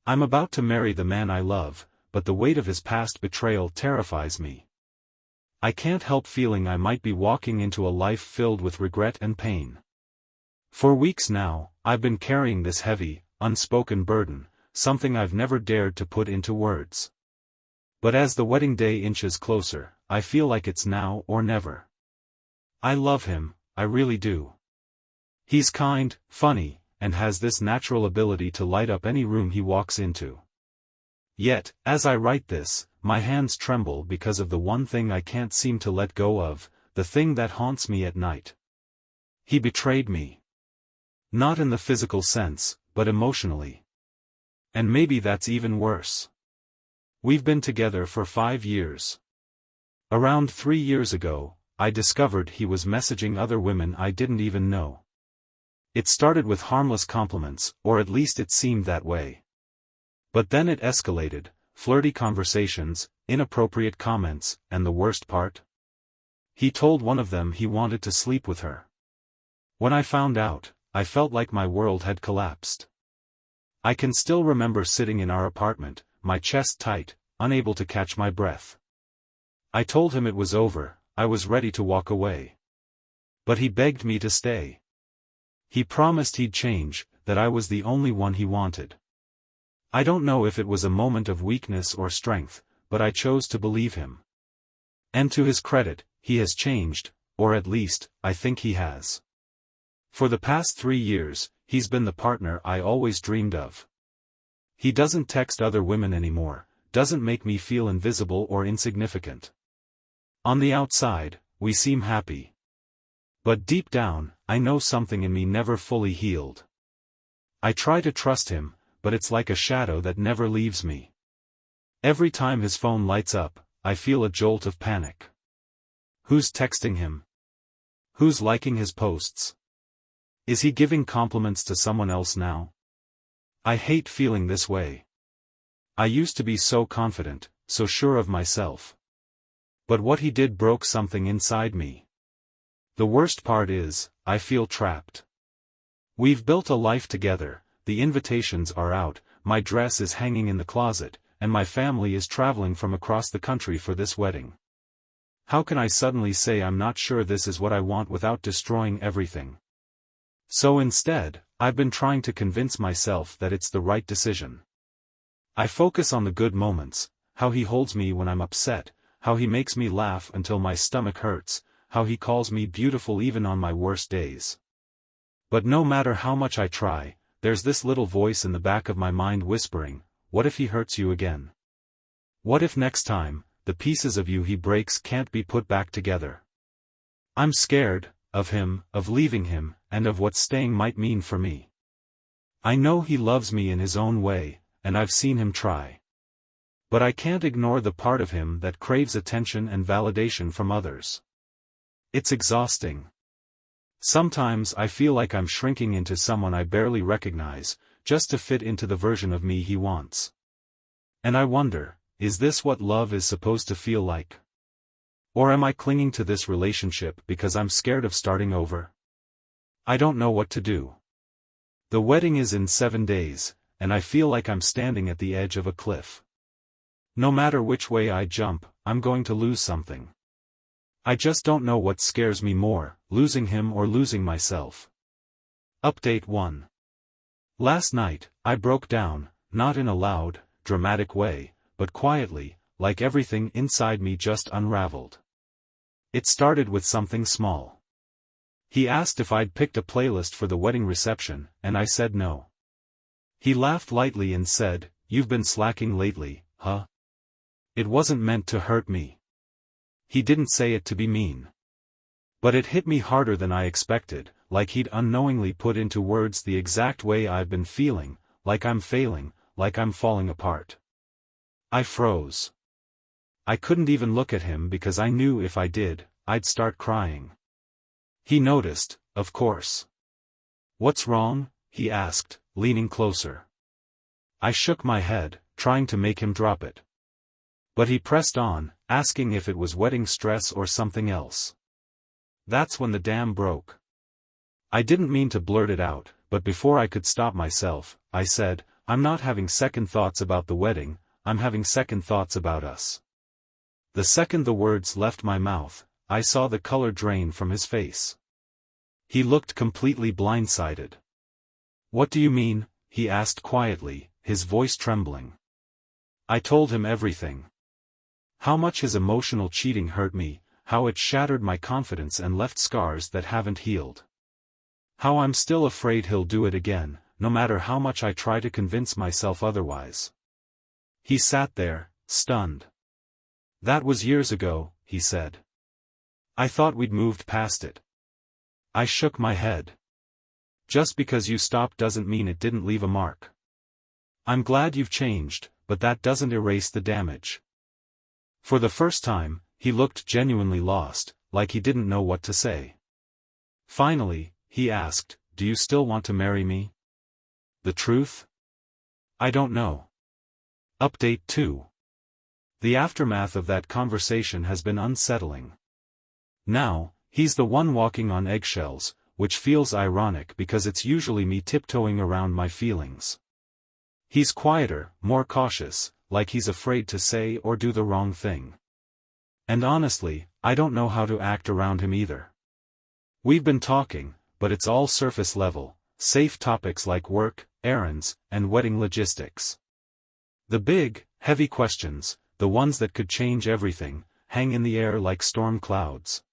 I'm about to marry the man I love, but the weight of his past betrayal terrifies me. I can't help feeling I might be walking into a life filled with regret and pain. For weeks now, I've been carrying this heavy, unspoken burden, something I've never dared to put into words. But as the wedding day inches closer, I feel like it's now or never. I love him, I really do. He's kind, funny, and has this natural ability to light up any room he walks into. Yet, as I write this, my hands tremble because of the one thing I can't seem to let go of, the thing that haunts me at night. He betrayed me. Not in the physical sense, but emotionally. And maybe that's even worse. We've been together for 5 years. Around 3 years ago, I discovered he was messaging other women I didn't even know. It started with harmless compliments, or at least it seemed that way. But then it escalated, flirty conversations, inappropriate comments, and the worst part? He told one of them he wanted to sleep with her. When I found out, I felt like my world had collapsed. I can still remember sitting in our apartment, my chest tight, unable to catch my breath. I told him it was over, I was ready to walk away. But he begged me to stay. He promised he'd change, that I was the only one he wanted. I don't know if it was a moment of weakness or strength, but I chose to believe him. And to his credit, he has changed, or at least, I think he has. For the past 3 years, he's been the partner I always dreamed of. He doesn't text other women anymore, doesn't make me feel invisible or insignificant. On the outside, we seem happy. But deep down, I know something in me never fully healed. I try to trust him, but it's like a shadow that never leaves me. Every time his phone lights up, I feel a jolt of panic. Who's texting him? Who's liking his posts? Is he giving compliments to someone else now? I hate feeling this way. I used to be so confident, so sure of myself. But what he did broke something inside me. The worst part is, I feel trapped. We've built a life together, the invitations are out, my dress is hanging in the closet, and my family is traveling from across the country for this wedding. How can I suddenly say I'm not sure this is what I want without destroying everything? So instead, I've been trying to convince myself that it's the right decision. I focus on the good moments, how he holds me when I'm upset, how he makes me laugh until my stomach hurts, how he calls me beautiful even on my worst days. But no matter how much I try, there's this little voice in the back of my mind whispering, what if he hurts you again? What if next time, the pieces of you he breaks can't be put back together? I'm scared, of him, of leaving him, and of what staying might mean for me. I know he loves me in his own way, and I've seen him try. But I can't ignore the part of him that craves attention and validation from others. It's exhausting. Sometimes I feel like I'm shrinking into someone I barely recognize, just to fit into the version of me he wants. And I wonder, is this what love is supposed to feel like? Or am I clinging to this relationship because I'm scared of starting over? I don't know what to do. The wedding is in 7 days, and I feel like I'm standing at the edge of a cliff. No matter which way I jump, I'm going to lose something. I just don't know what scares me more, losing him or losing myself. Update 1. Last night, I broke down, not in a loud, dramatic way, but quietly, like everything inside me just unraveled. It started with something small. He asked if I'd picked a playlist for the wedding reception, and I said no. He laughed lightly and said, "You've been slacking lately, huh?" It wasn't meant to hurt me. He didn't say it to be mean. But it hit me harder than I expected, like he'd unknowingly put into words the exact way I've been feeling, like I'm failing, like I'm falling apart. I froze. I couldn't even look at him because I knew if I did, I'd start crying. He noticed, of course. "What's wrong?" he asked, leaning closer. I shook my head, trying to make him drop it. But he pressed on, asking if it was wedding stress or something else. That's when the dam broke. I didn't mean to blurt it out, but before I could stop myself, I said, I'm not having second thoughts about the wedding, I'm having second thoughts about us. The second the words left my mouth, I saw the color drain from his face. He looked completely blindsided. "What do you mean?" he asked quietly, his voice trembling. I told him everything. How much his emotional cheating hurt me, how it shattered my confidence and left scars that haven't healed. How I'm still afraid he'll do it again, no matter how much I try to convince myself otherwise. He sat there, stunned. "That was years ago," he said. "I thought we'd moved past it." I shook my head. "Just because you stopped doesn't mean it didn't leave a mark. I'm glad you've changed, but that doesn't erase the damage." For the first time, he looked genuinely lost, like he didn't know what to say. Finally, he asked, "Do you still want to marry me?" "The truth? I don't know." Update 2. The aftermath of that conversation has been unsettling. Now, he's the one walking on eggshells, which feels ironic because it's usually me tiptoeing around my feelings. He's quieter, more cautious, like he's afraid to say or do the wrong thing. And honestly, I don't know how to act around him either. We've been talking, but it's all surface level, safe topics like work, errands, and wedding logistics. The big, heavy questions, the ones that could change everything, hang in the air like storm clouds.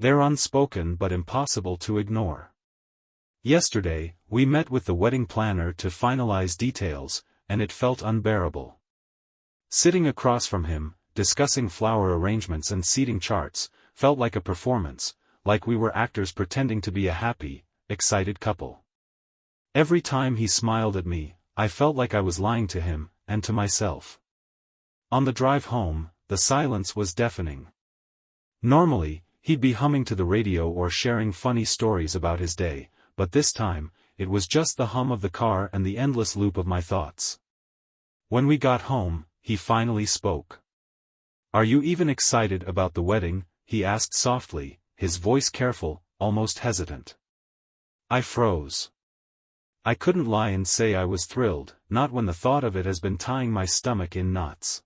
They're unspoken but impossible to ignore. Yesterday, we met with the wedding planner to finalize details, and it felt unbearable. Sitting across from him, discussing flower arrangements and seating charts, felt like a performance, like we were actors pretending to be a happy, excited couple. Every time he smiled at me, I felt like I was lying to him, and to myself. On the drive home, the silence was deafening. Normally, he'd be humming to the radio or sharing funny stories about his day, but this time, it was just the hum of the car and the endless loop of my thoughts. When we got home, he finally spoke. "Are you even excited about the wedding?" he asked softly, his voice careful, almost hesitant. I froze. I couldn't lie and say I was thrilled, not when the thought of it has been tying my stomach in knots.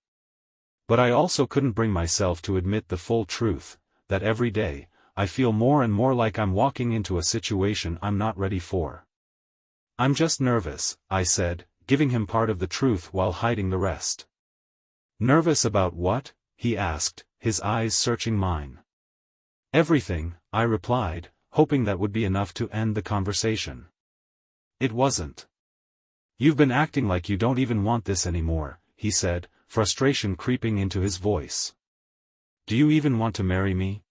But I also couldn't bring myself to admit the full truth, that every day, I feel more and more like I'm walking into a situation I'm not ready for. "I'm just nervous," I said, giving him part of the truth while hiding the rest. "Nervous about what?" he asked, his eyes searching mine. "Everything," I replied, hoping that would be enough to end the conversation. It wasn't. "You've been acting like you don't even want this anymore," he said, frustration creeping into his voice. "Do you even want to marry me?"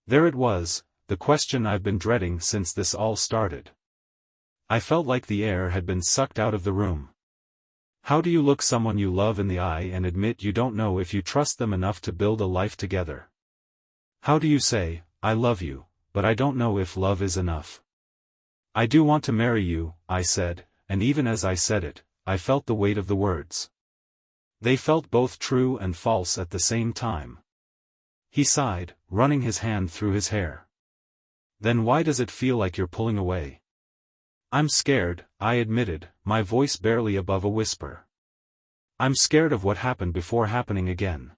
There it was, the question I've been dreading since this all started. I felt like the air had been sucked out of the room. How do you look someone you love in the eye and admit you don't know if you trust them enough to build a life together? How do you say, "I love you, but I don't know if love is enough"? "I do want to marry you," I said, and even as I said it, I felt the weight of the words. They felt both true and false at the same time. He sighed, running his hand through his hair. "Then why does it feel like you're pulling away?" "I'm scared," I admitted, my voice barely above a whisper. "I'm scared of what happened before happening again.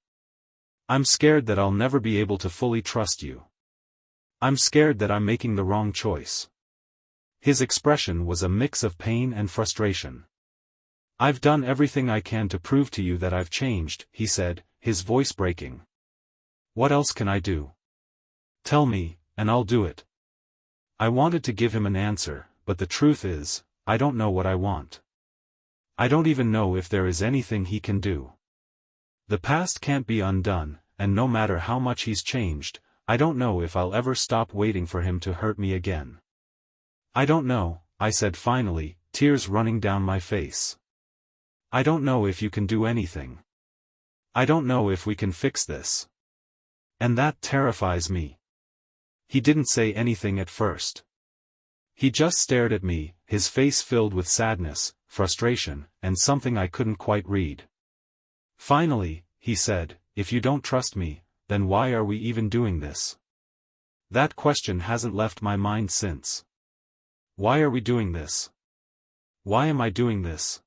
I'm scared that I'll never be able to fully trust you. I'm scared that I'm making the wrong choice." His expression was a mix of pain and frustration. "I've done everything I can to prove to you that I've changed," he said, his voice breaking. "What else can I do? Tell me, and I'll do it." I wanted to give him an answer, but the truth is, I don't know what I want. I don't even know if there is anything he can do. The past can't be undone, and no matter how much he's changed, I don't know if I'll ever stop waiting for him to hurt me again. "I don't know," I said finally, tears running down my face. "I don't know if you can do anything. I don't know if we can fix this. And that terrifies me." He didn't say anything at first. He just stared at me, his face filled with sadness, frustration, and something I couldn't quite read. Finally, he said, "If you don't trust me, then why are we even doing this?" That question hasn't left my mind since. Why are we doing this? Why am I doing this?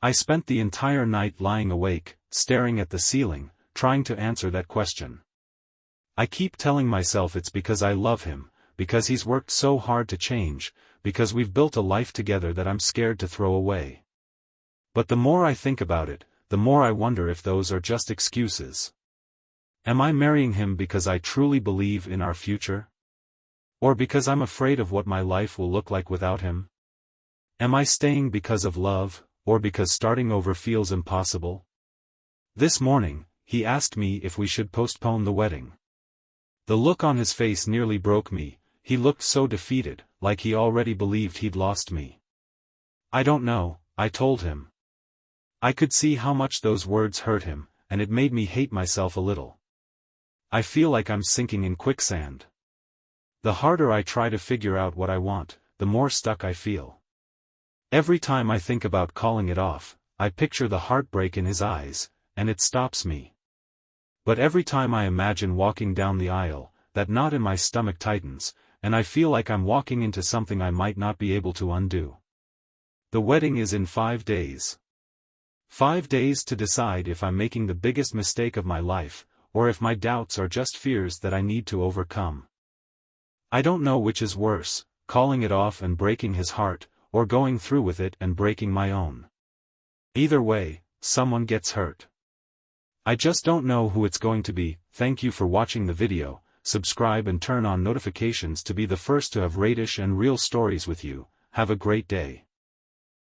I spent the entire night lying awake, staring at the ceiling, trying to answer that question. I keep telling myself it's because I love him, because he's worked so hard to change, because we've built a life together that I'm scared to throw away. But the more I think about it, the more I wonder if those are just excuses. Am I marrying him because I truly believe in our future? Or because I'm afraid of what my life will look like without him? Am I staying because of love, or because starting over feels impossible? This morning, he asked me if we should postpone the wedding. The look on his face nearly broke me. He looked so defeated, like he already believed he'd lost me. I don't know, I told him. I could see how much those words hurt him, and it made me hate myself a little. I feel like I'm sinking in quicksand. The harder I try to figure out what I want, the more stuck I feel. Every time I think about calling it off, I picture the heartbreak in his eyes, and it stops me. But every time I imagine walking down the aisle, that knot in my stomach tightens, and I feel like I'm walking into something I might not be able to undo. The wedding is in 5 days. 5 days to decide if I'm making the biggest mistake of my life, or if my doubts are just fears that I need to overcome. I don't know which is worse, calling it off and breaking his heart, or going through with it and breaking my own. Either way, someone gets hurt. I just don't know who it's going to be. Thank you for watching the video. Subscribe and turn on notifications to be the first to have radish and real stories with you. Have a great day.